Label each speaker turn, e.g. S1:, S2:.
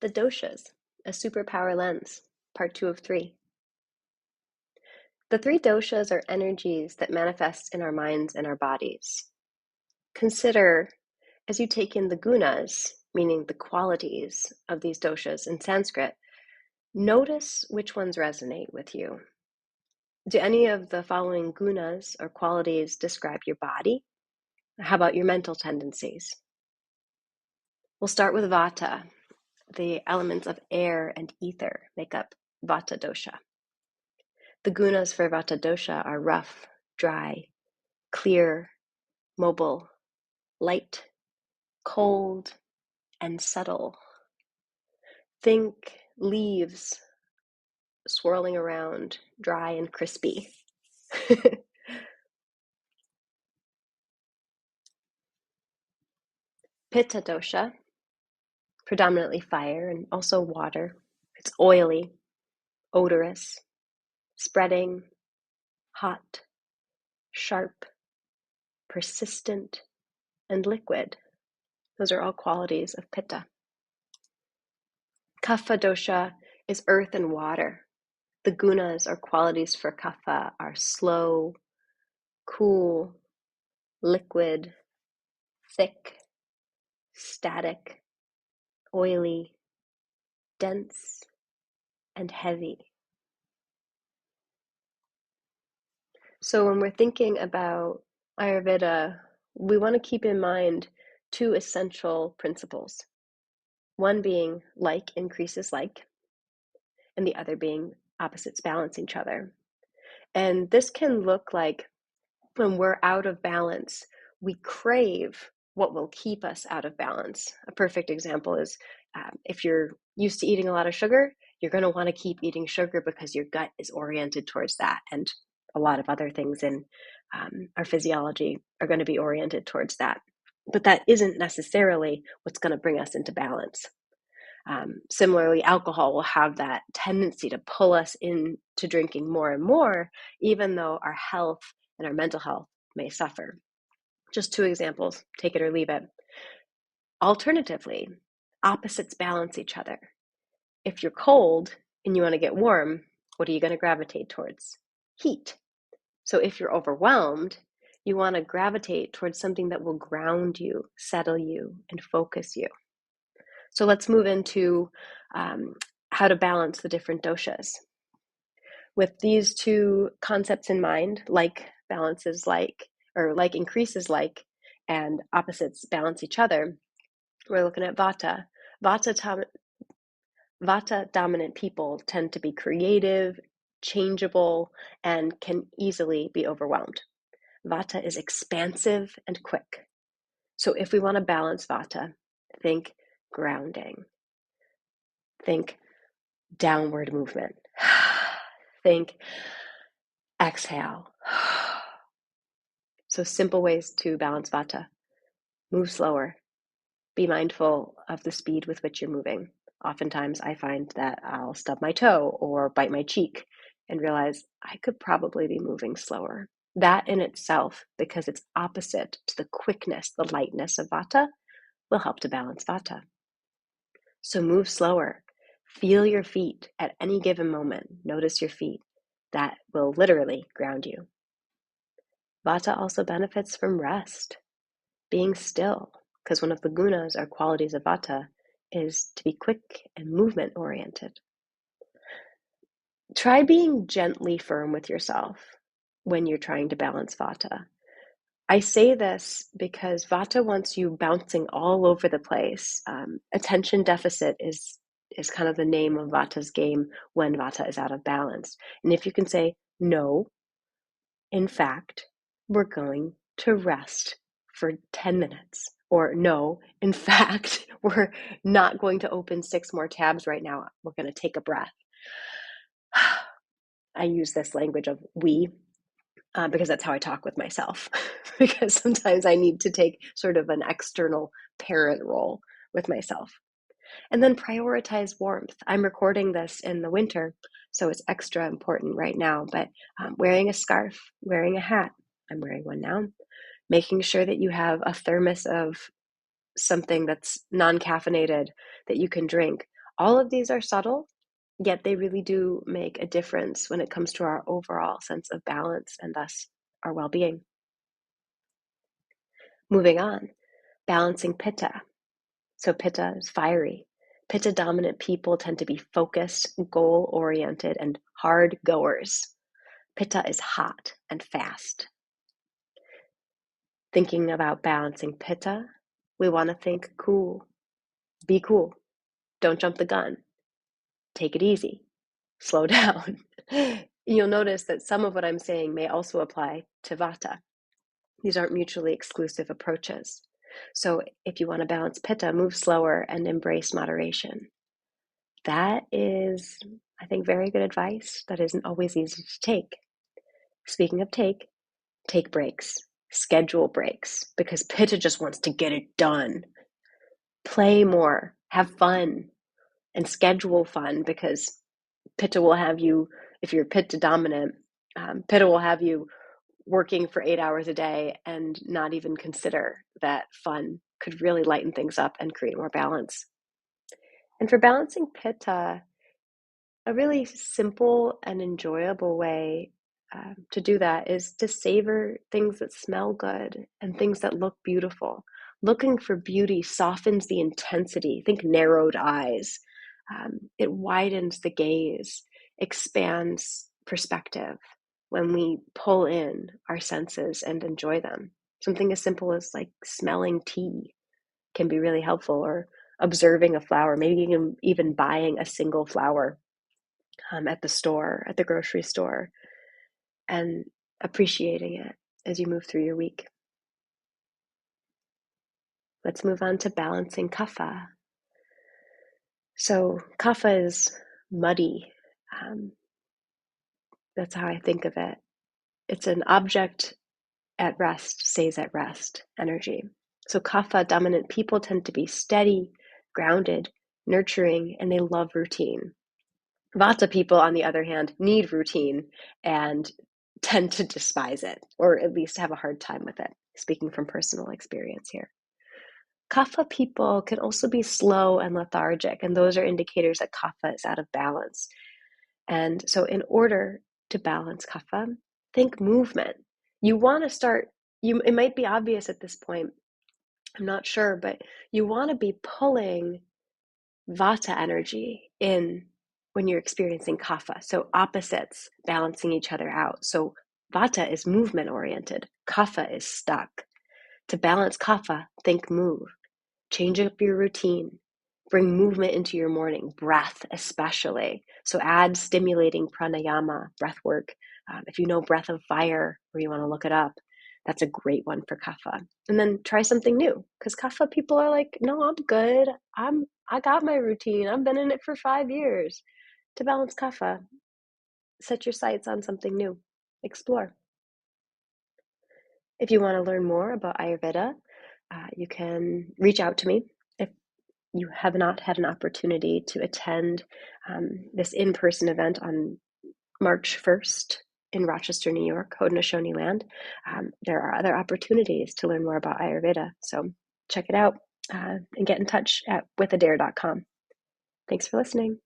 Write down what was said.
S1: The Doshas, a superpower lens, part 2 of 3. The 3 doshas are energies that manifest in our minds and our bodies. Consider, as you take in the gunas, meaning the qualities of these doshas in Sanskrit, notice which ones resonate with you. Do any of the following gunas or qualities describe your body? How about your mental tendencies? We'll start with vata. The elements of air and ether make up vata dosha. The gunas for vata dosha are rough, dry, clear, mobile, light, cold, and subtle. Think leaves swirling around, dry and crispy. Pitta dosha, predominantly fire and also water. It's oily, odorous, spreading, hot, sharp, persistent, and liquid. Those are all qualities of pitta. Kapha dosha is earth and water. The gunas or qualities for kapha are slow, cool, liquid, thick, static, oily, dense, and heavy. So when we're thinking about Ayurveda, we want to keep in mind 2 essential principles. One being like increases like, and the other being opposites balance each other. And this can look like when we're out of balance, we crave what will keep us out of balance. A perfect example is if you're used to eating a lot of sugar, you're going to want to keep eating sugar because your gut is oriented towards that. And a lot of other things in our physiology are going to be oriented towards that. But that isn't necessarily what's going to bring us into balance. Similarly, alcohol will have that tendency to pull us into drinking more and more, even though our health and our mental health may suffer. Just 2 examples, take it or leave it. Alternatively, opposites balance each other. If you're cold and you want to get warm, what are you going to gravitate towards? Heat. So if you're overwhelmed, you want to gravitate towards something that will ground you, settle you, and focus you. So let's move into how to balance the different doshas. With these 2 concepts in mind, like balances like, or like increases like, and opposites balance each other, we're looking at vata. Vata dominant people tend to be creative, changeable, and can easily be overwhelmed. Vata is expansive and quick. So if we want to balance vata, think grounding. Think downward movement. Think exhale. So simple ways to balance vata. Move slower. Be mindful of the speed with which you're moving. Oftentimes I find that I'll stub my toe or bite my cheek and realize I could probably be moving slower. That in itself, because it's opposite to the quickness, the lightness of vata, will help to balance vata. So move slower. Feel your feet at any given moment. Notice your feet. That will literally ground you. Vata also benefits from rest, being still, because one of the gunas or qualities of vata is to be quick and movement oriented. Try being gently firm with yourself when you're trying to balance vata. I say this because vata wants you bouncing all over the place. Attention deficit is kind of the name of vata's game when vata is out of balance. And if you can say, no, in fact, we're going to rest for 10 minutes. Or no, in fact, we're not going to open 6 more tabs right now. We're going to take a breath. I use this language of we because that's how I talk with myself. Because sometimes I need to take sort of an external parent role with myself. And then prioritize warmth. I'm recording this in the winter, so it's extra important right now. But wearing a scarf, wearing a hat, I'm wearing one now, making sure that you have a thermos of something that's non-caffeinated that you can drink. All of these are subtle, yet they really do make a difference when it comes to our overall sense of balance and thus our well-being. Moving on, balancing pitta. So pitta is fiery. Pitta dominant people tend to be focused, goal-oriented, and hard goers. Pitta is hot and fast. Thinking about balancing pitta, we want to think cool. Be cool. Don't jump the gun. Take it easy. Slow down. You'll notice that some of what I'm saying may also apply to vata. These aren't mutually exclusive approaches. So if you want to balance pitta, move slower and embrace moderation. That is, I think, very good advice that isn't always easy to take. Speaking of take breaks. Schedule breaks, because pitta just wants to get it done. Play more, have fun, and schedule fun, because pitta will have you, if you're pitta dominant, pitta will have you working for 8 hours a day and not even consider that fun could really lighten things up and create more balance. And for balancing pitta, a really simple and enjoyable way to do that is to savor things that smell good and things that look beautiful. Looking for beauty softens the intensity. Think narrowed eyes. It widens the gaze, expands perspective when we pull in our senses and enjoy them. Something as simple as like smelling tea can be really helpful, or observing a flower, maybe even buying a single flower at the store, at the grocery store, and appreciating it as you move through your week. Let's move on to balancing kapha. So kapha is muddy. That's how I think of it. It's an object at rest stays at rest energy. So kapha dominant people tend to be steady, grounded, nurturing, and they love routine. Vata people, on the other hand, need routine and tend to despise it, or at least have a hard time with it, speaking from personal experience here. Kapha people can also be slow and lethargic, and those are indicators that kapha is out of balance. And so in order to balance kapha, think movement. You want to start, it might be obvious at this point, I'm not sure, but you want to be pulling vata energy in when you're experiencing kapha. So opposites balancing each other out. So vata is movement oriented, kapha is stuck. To balance kapha, think move. Change up your routine. Bring movement into your morning, breath especially. So add stimulating pranayama, breath work. If you know breath of fire, or you want to look it up, that's a great one for kapha. And then try something new, because kapha people are like, no, I'm good. I got my routine. I've been in it for 5 years. To balance kapha, set your sights on something new. Explore. If you want to learn more about Ayurveda, you can reach out to me. If you have not had an opportunity to attend this in-person event on March 1st in Rochester, New York, Haudenosaunee land, there are other opportunities to learn more about Ayurveda. So check it out and get in touch at withadair.com. Thanks for listening.